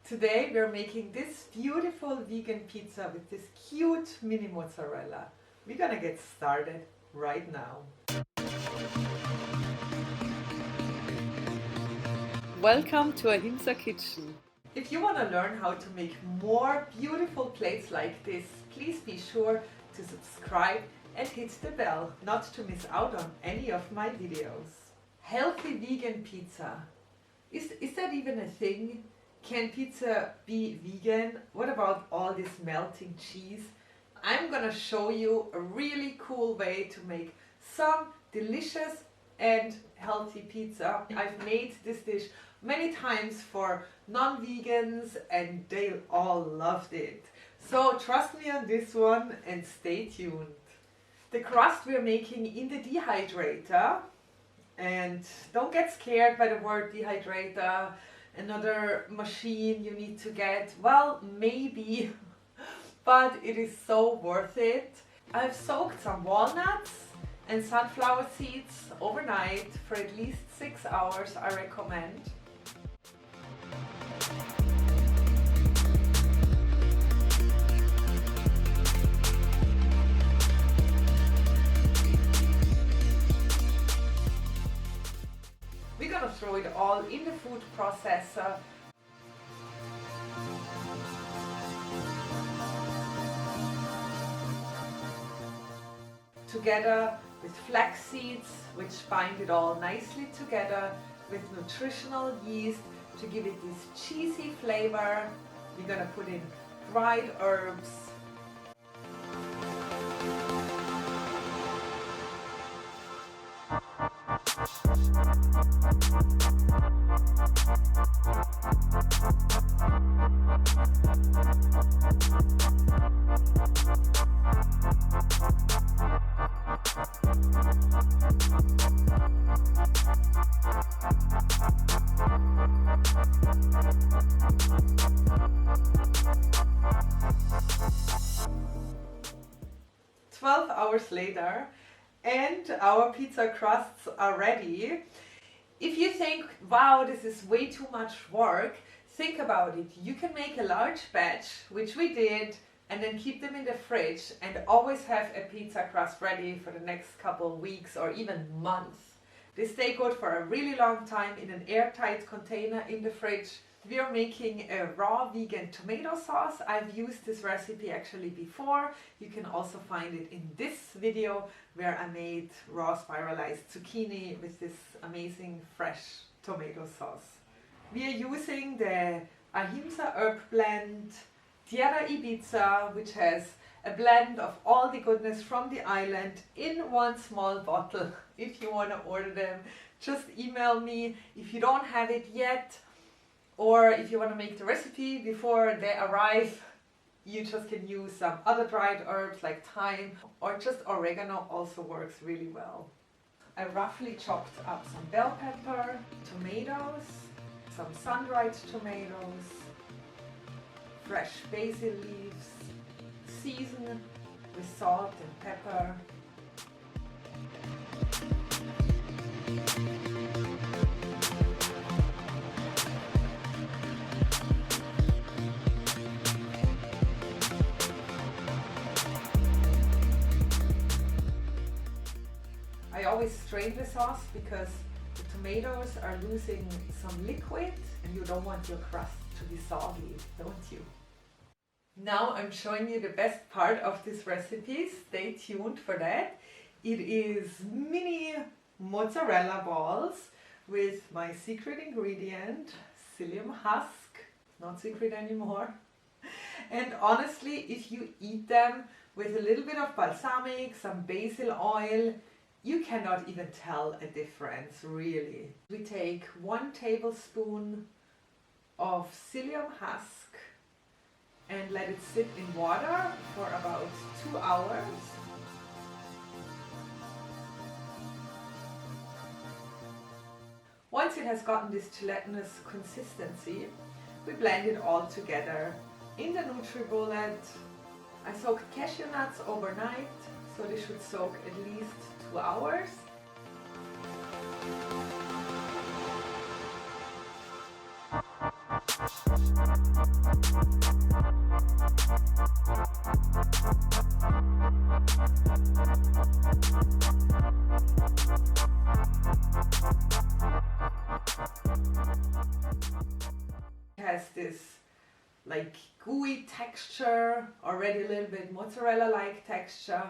Today we're making this beautiful vegan pizza with this cute mini mozzarella. We're gonna get started right now. Welcome to Ahimsa Kitchen. If you want to learn how to make more beautiful plates like this, please be sure to subscribe and hit the bell not to miss out on any of my videos. Healthy vegan pizza. Is that even a thing? Can pizza be vegan? What about all this melting cheese? I'm gonna show you a really cool way to make some delicious and healthy pizza. I've made this dish many times for non-vegans and they all loved it. So trust me on this one and stay tuned. The crust we're making in the dehydrator, and don't get scared by the word dehydrator. Another machine you need to get, well, maybe, but it is so worth it. I've soaked some walnuts and sunflower seeds overnight for at least 6 hours, I recommend. We're gonna throw it all in the food processor. Together with flax seeds, which bind it all nicely together with nutritional yeast to give it this cheesy flavor. We're gonna put in dried herbs. Hours later, and our pizza crusts are ready. If you think, wow, this is way too much work, think about it. You can make a large batch, which we did, and then keep them in the fridge and always have a pizza crust ready for the next couple of weeks or even months. They stay good for a really long time in an airtight container in the fridge. We are making a raw vegan tomato sauce. I've used this recipe actually before. You can also find it in this video where I made raw spiralized zucchini with this amazing fresh tomato sauce. We are using the Ahimsa herb blend Tierra Ibiza, which has a blend of all the goodness from the island in one small bottle. If you want to order them, just email me. If you don't have it yet, or if you want to make the recipe before they arrive, you just can use some other dried herbs like thyme, or just oregano also works really well. I roughly chopped up some bell pepper, tomatoes, some sun-dried tomatoes, fresh basil leaves, season with salt and pepper. I always strain the sauce because the tomatoes are losing some liquid and you don't want your crust to be soggy, don't you? Now I'm showing you the best part of this recipe. Stay tuned for that. It is mini mozzarella balls with my secret ingredient, psyllium husk, not secret anymore. And honestly, if you eat them with a little bit of balsamic, some basil oil, you cannot even tell a difference, really. We take 1 tablespoon of psyllium husk and let it sit in water for about 2 hours. Once it has gotten this gelatinous consistency, we blend it all together in the NutriBullet. I soaked cashew nuts overnight, so they should soak at least 2 hours. Has this like gooey texture, already a little bit mozzarella-like texture.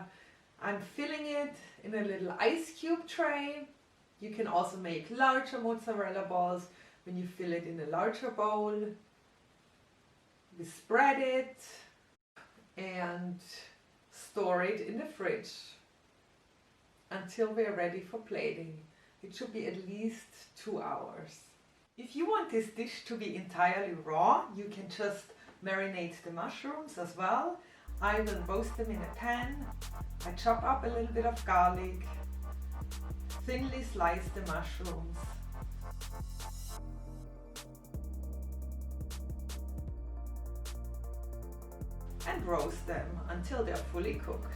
I'm filling it in a little ice cube tray. You can also make larger mozzarella balls when you fill it in a larger bowl. We spread it and store it in the fridge until we're ready for plating. It should be at least 2 hours. If you want this dish to be entirely raw, you can just marinate the mushrooms as well. I will roast them in a pan. I chop up a little bit of garlic, thinly slice the mushrooms, and roast them until they're fully cooked.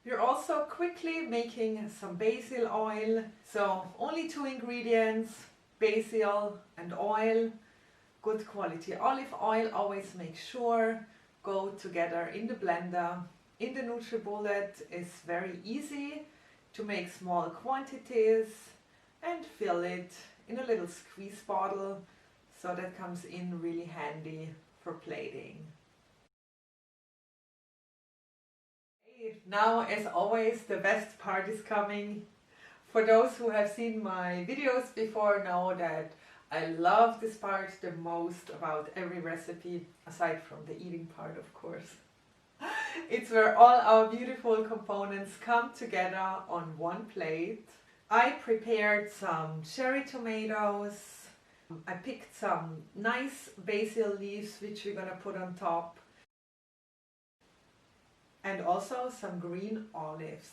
We're also quickly making some basil oil. So only 2 ingredients, basil and oil. Good quality olive oil, always make sure go together in the blender. In the NutriBullet is very easy to make small quantities and fill it in a little squeeze bottle, so that comes in really handy for plating. Now, as always, the best part is coming. For those who have seen my videos before know that I love this part the most about every recipe, aside from the eating part, of course. It's where all our beautiful components come together on one plate. I prepared some cherry tomatoes. I picked some nice basil leaves which we're gonna put on top. And also some green olives.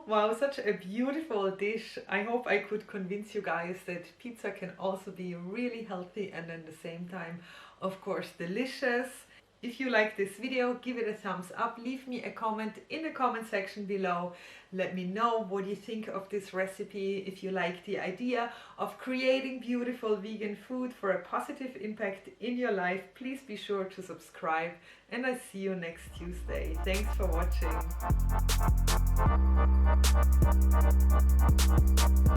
Wow, such a beautiful dish. I hope I could convince you guys that pizza can also be really healthy and at the same time, of course, delicious. If you like this video, give it a thumbs up. Leave me a comment in the comment section below. Let me know what you think of this recipe. If you like the idea of creating beautiful vegan food for a positive impact in your life, please be sure to subscribe. And I see you next Tuesday. Thanks for watching.